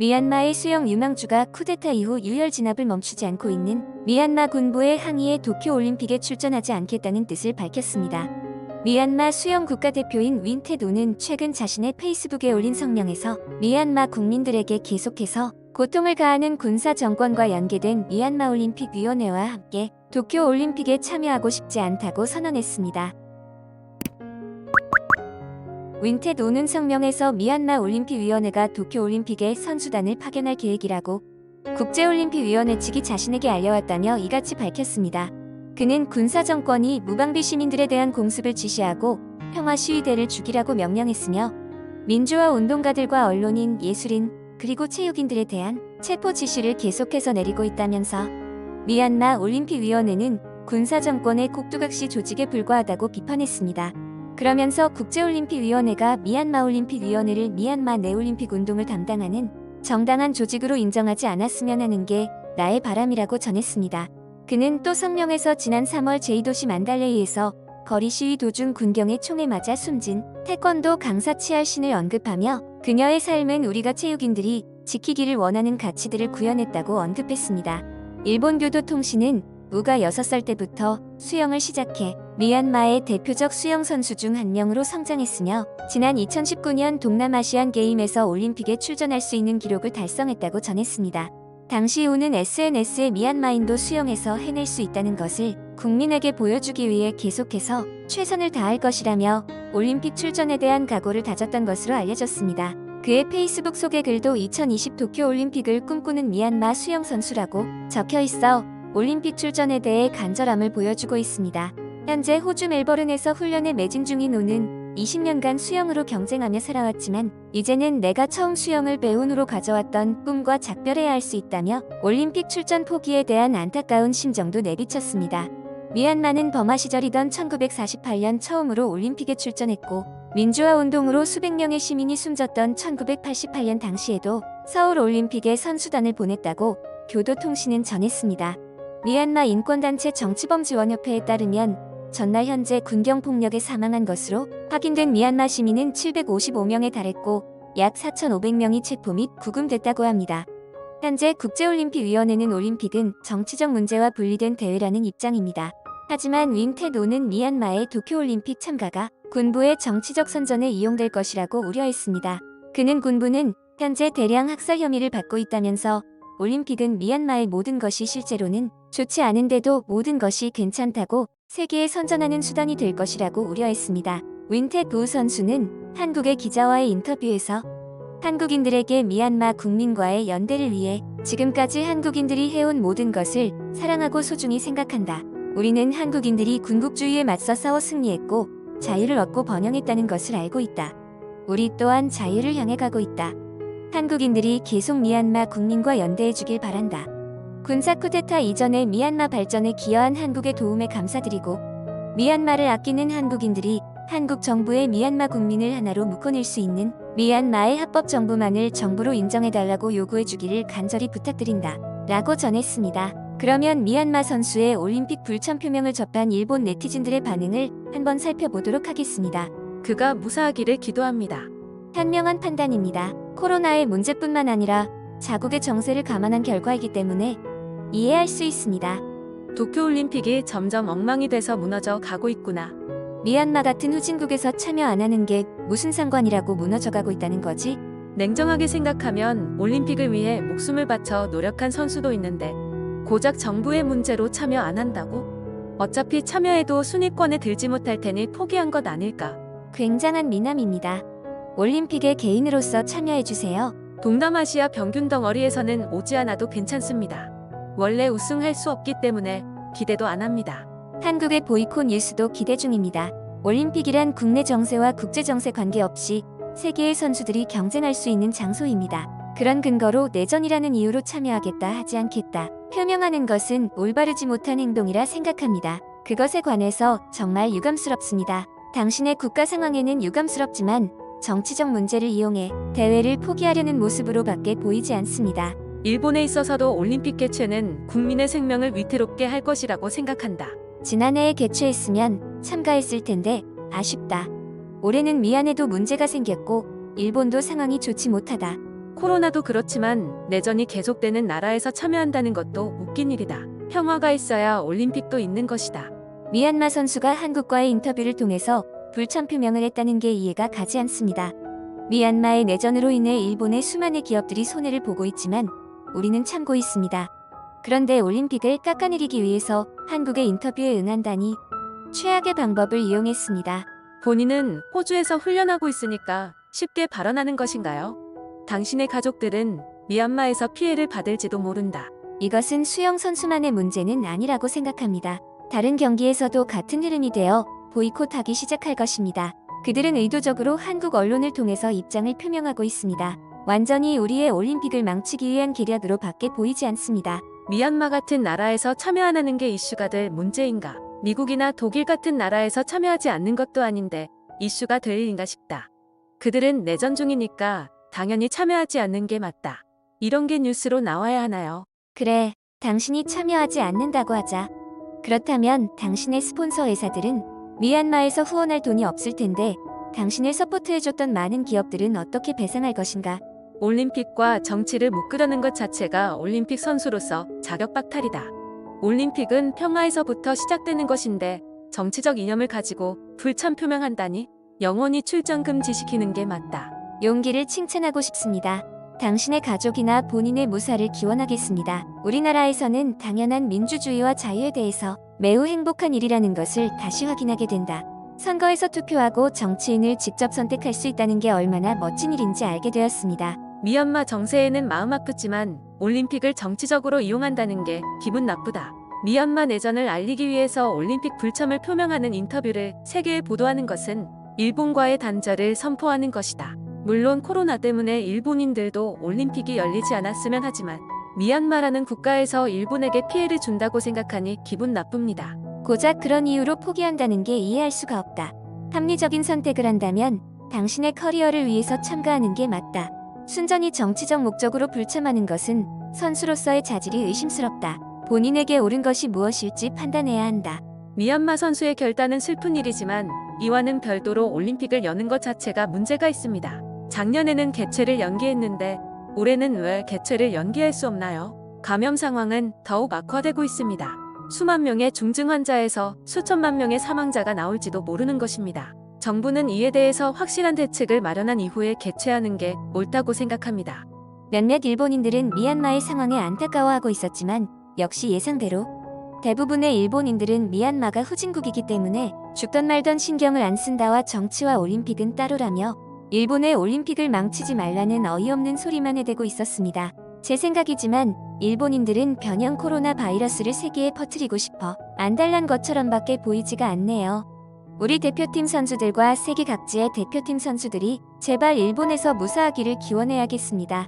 미얀마의 수영 유망주가 쿠데타 이후 유혈 진압을 멈추지 않고 있는 미얀마 군부의 항의에 도쿄올림픽에 출전하지 않겠다는 뜻을 밝혔습니다. 미얀마 수영 국가대표인 윈테도는 최근 자신의 페이스북에 올린 성명에서 미얀마 국민들에게 계속해서 고통을 가하는 군사 정권과 연계된 미얀마 올림픽위원회와 함께 도쿄올림픽에 참여하고 싶지 않다고 선언했습니다. 윈테도는 성명에서 미얀마 올림픽위원회가 도쿄올림픽에 선수단을 파견할 계획이라고 국제올림픽위원회 측이 자신에게 알려왔다며 이같이 밝혔습니다. 그는 군사정권이 무방비 시민들에 대한 공습을 지시하고 평화 시위대를 죽이라고 명령했으며 민주화 운동가들과 언론인, 예술인, 그리고 체육인들에 대한 체포 지시를 계속해서 내리고 있다면서 미얀마 올림픽위원회는 군사정권의 꼭두각시 조직에 불과하다고 비판했습니다. 그러면서 국제올림픽위원회가 미얀마 올림픽위원회를 미얀마 내 올림픽 운동을 담당하는 정당한 조직으로 인정하지 않았으면 하는 게 나의 바람이라고 전했습니다. 그는 또 성명에서 지난 3월 제2도시 만달레이에서 거리 시위 도중 군경의 총에 맞아 숨진 태권도 강사 치알신을 언급하며 그녀의 삶은 우리가 체육인들이 지키기를 원하는 가치들을 구현했다고 언급했습니다. 일본 교도통신은 우가 6살 때부터 수영을 시작해 미얀마의 대표적 수영 선수 중 한 명으로 성장했으며 지난 2019년 동남아시안 게임에서 올림픽에 출전할 수 있는 기록을 달성했다고 전했습니다. 당시 우는 SNS에 미얀마인도 수영에서 해낼 수 있다는 것을 국민에게 보여주기 위해 계속해서 최선을 다할 것이라며 올림픽 출전에 대한 각오를 다졌던 것으로 알려졌습니다. 그의 페이스북 소개 글도 2020 도쿄올림픽을 꿈꾸는 미얀마 수영 선수라고 적혀 있어 올림픽 출전에 대해 간절함을 보여주고 있습니다. 현재 호주 멜버른에서 훈련에 매진 중인 우는 20년간 수영으로 경쟁하며 살아왔지만 이제는 내가 처음 수영을 배운 후로 가져왔던 꿈과 작별해야 할 수 있다며 올림픽 출전 포기에 대한 안타까운 심정도 내비쳤습니다. 미얀마는 버마 시절이던 1948년 처음으로 올림픽에 출전했고 민주화 운동으로 수백 명의 시민이 숨졌던 1988년 당시에도 서울 올림픽에 선수단을 보냈다고 교도통신은 전했습니다. 미얀마 인권단체 정치범지원협회에 따르면 전날 현재 군경폭력에 사망한 것으로 확인된 미얀마 시민은 755명에 달했고 약 4,500명이 체포 및 구금됐다고 합니다. 현재 국제올림픽위원회는 올림픽은 정치적 문제와 분리된 대회라는 입장입니다. 하지만 윈테도는 미얀마의 도쿄올림픽 참가가 군부의 정치적 선전에 이용될 것이라고 우려했습니다. 그는 군부는 현재 대량 학살 혐의를 받고 있다면서 올림픽은 미얀마의 모든 것이 실제로는 좋지 않은데도 모든 것이 괜찮다고 세계에 선전하는 수단이 될 것이라고 우려했습니다. 윈테도 선수는 한국의 기자와의 인터뷰에서 한국인들에게 미얀마 국민과의 연대를 위해 지금까지 한국인들이 해온 모든 것을 사랑하고 소중히 생각한다. 우리는 한국인들이 군국주의에 맞서 싸워 승리했고 자유를 얻고 번영했다는 것을 알고 있다. 우리 또한 자유를 향해 가고 있다. 한국인들이 계속 미얀마 국민과 연대해주길 바란다. 군사 쿠데타 이전의 미얀마 발전에 기여한 한국의 도움에 감사드리고 미얀마를 아끼는 한국인들이 한국 정부의 미얀마 국민을 하나로 묶어낼 수 있는 미얀마의 합법 정부만을 정부로 인정해달라고 요구해주기를 간절히 부탁드린다. 라고 전했습니다. 그러면 미얀마 선수의 올림픽 불참 표명을 접한 일본 네티즌들의 반응을 한번 살펴보도록 하겠습니다. 그가 무사하기를 기도합니다. 현명한 판단입니다. 코로나의 문제뿐만 아니라 자국의 정세를 감안한 결과이기 때문에 이해할 수 있습니다. 도쿄올림픽이 점점 엉망이 돼서 무너져 가고 있구나. 미얀마 같은 후진국에서 참여 안 하는 게 무슨 상관이라고 무너져가고 있다는 거지? 냉정하게 생각하면 올림픽을 위해 목숨을 바쳐 노력한 선수도 있는데 고작 정부의 문제로 참여 안 한다고? 어차피 참여해도 순위권에 들지 못할 테니 포기한 것 아닐까? 굉장한 미남입니다. 올림픽에 개인으로서 참여해주세요. 동남아시아 평균 덩어리에서는 오지 않아도 괜찮습니다. 원래 우승할 수 없기 때문에 기대도 안 합니다. 한국의 보이콧 뉴스도 기대 중입니다. 올림픽이란 국내 정세와 국제 정세 관계없이 세계의 선수들이 경쟁할 수 있는 장소입니다. 그런 근거로 내전이라는 이유로 참여하겠다 하지 않겠다 표명하는 것은 올바르지 못한 행동이라 생각합니다. 그것에 관해서 정말 유감스럽습니다. 당신의 국가 상황에는 유감스럽지만 정치적 문제를 이용해 대회를 포기하려는 모습으로밖에 보이지 않습니다. 일본에 있어서도 올림픽 개최는 국민의 생명을 위태롭게 할 것이라고 생각한다. 지난해에 개최했으면 참가했을 텐데 아쉽다. 올해는 미안해도 문제가 생겼고 일본도 상황이 좋지 못하다. 코로나도 그렇지만 내전이 계속되는 나라에서 참여한다는 것도 웃긴 일이다. 평화가 있어야 올림픽도 있는 것이다. 미얀마 선수가 한국과의 인터뷰를 통해서 불참 표명을 했다는 게 이해가 가지 않습니다. 미얀마의 내전으로 인해 일본의 수많은 기업들이 손해를 보고 있지만 우리는 참고 있습니다. 그런데 올림픽을 깎아내리기 위해서 한국의 인터뷰에 응한다니 최악의 방법을 이용했습니다. 본인은 호주에서 훈련하고 있으니까 쉽게 발언하는 것인가요? 당신의 가족들은 미얀마에서 피해를 받을지도 모른다. 이것은 수영 선수만의 문제는 아니라고 생각합니다. 다른 경기에서도 같은 흐름이 되어 보이콧하기 시작할 것입니다. 그들은 의도적으로 한국 언론을 통해서 입장을 표명하고 있습니다. 완전히 우리의 올림픽을 망치기 위한 계략으로 밖에 보이지 않습니다. 미얀마 같은 나라에서 참여 안 하는 게 이슈가 될 문제인가? 미국이나 독일 같은 나라에서 참여하지 않는 것도 아닌데 이슈가 될 일인가 싶다. 그들은 내전 중이니까 당연히 참여하지 않는 게 맞다. 이런 게 뉴스로 나와야 하나요? 그래, 당신이 참여하지 않는다고 하자. 그렇다면 당신의 스폰서 회사들은 미얀마에서 후원할 돈이 없을 텐데 당신을 서포트해줬던 많은 기업들은 어떻게 배상할 것인가? 올림픽과 정치를 묶으려는 것 자체가 올림픽 선수로서 자격 박탈이다. 올림픽은 평화에서부터 시작되는 것인데 정치적 이념을 가지고 불참 표명한다니 영원히 출전 금지시키는 게 맞다. 용기를 칭찬하고 싶습니다. 당신의 가족이나 본인의 무사를 기원하겠습니다. 우리나라에서는 당연한 민주주의와 자유에 대해서 매우 행복한 일이라는 것을 다시 확인하게 된다. 선거에서 투표하고 정치인을 직접 선택할 수 있다는 게 얼마나 멋진 일인지 알게 되었습니다. 미얀마 정세에는 마음 아프지만 올림픽을 정치적으로 이용한다는 게 기분 나쁘다. 미얀마 내전을 알리기 위해서 올림픽 불참을 표명하는 인터뷰를 세계에 보도하는 것은 일본과의 단절을 선포하는 것이다. 물론 코로나 때문에 일본인들도 올림픽이 열리지 않았으면 하지만 미얀마라는 국가에서 일본에게 피해를 준다고 생각하니 기분 나쁩니다. 고작 그런 이유로 포기한다는 게 이해할 수가 없다. 합리적인 선택을 한다면 당신의 커리어를 위해서 참가하는 게 맞다. 순전히 정치적 목적으로 불참하는 것은 선수로서의 자질이 의심스럽다. 본인에게 옳은 것이 무엇일지 판단해야 한다. 미얀마 선수의 결단은 슬픈 일이지만 이와는 별도로 올림픽을 여는 것 자체가 문제가 있습니다. 작년에는 개최를 연기했는데 올해는 왜 개최를 연기할 수 없나요? 감염 상황은 더욱 악화되고 있습니다. 수만 명의 중증 환자에서 수천만 명의 사망자가 나올지도 모르는 것입니다. 정부는 이에 대해서 확실한 대책을 마련한 이후에 개최하는 게 옳다고 생각합니다. 몇몇 일본인들은 미얀마의 상황에 안타까워하고 있었지만 역시 예상대로 대부분의 일본인들은 미얀마가 후진국이기 때문에 죽던 말던 신경을 안 쓴다와 정치와 올림픽은 따로라며 일본의 올림픽을 망치지 말라는 어이없는 소리만 해대고 있었습니다. 제 생각이지만 일본인들은 변형 코로나 바이러스를 세계에 퍼뜨리고 싶어 안달난 것처럼밖에 보이지가 않네요. 우리 대표팀 선수들과 세계 각지의 대표팀 선수들이 제발 일본에서 무사하기를 기원해야겠습니다.